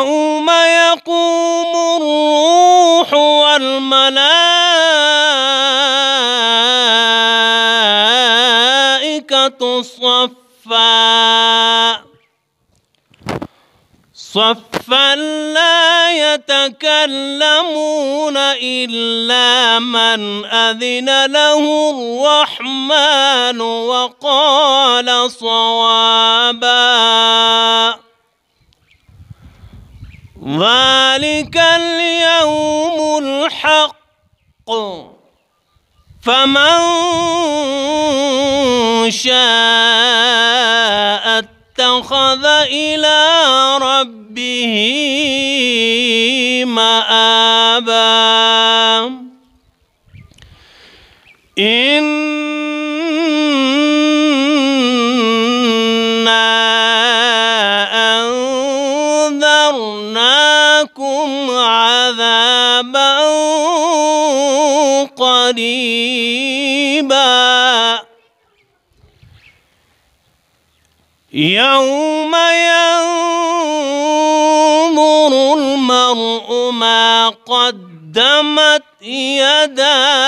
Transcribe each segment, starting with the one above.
يوم يقوم الروح والملائكة صفا لا يتكلمون إلا من أذن له الرحمن وقال صوابا. ذلك اليوم الحق، فمن شاء اتخذ إلى ربه مآبا. أنذرناكم عذابا قريبا يوم ينظر المرء ما قدمت يداه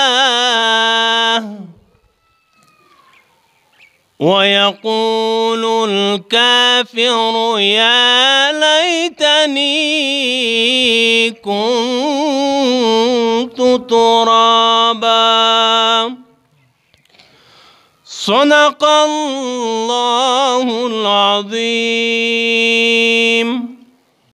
ويقول الكافر يا ليتني كنت ترابا. صدق الله العظيم.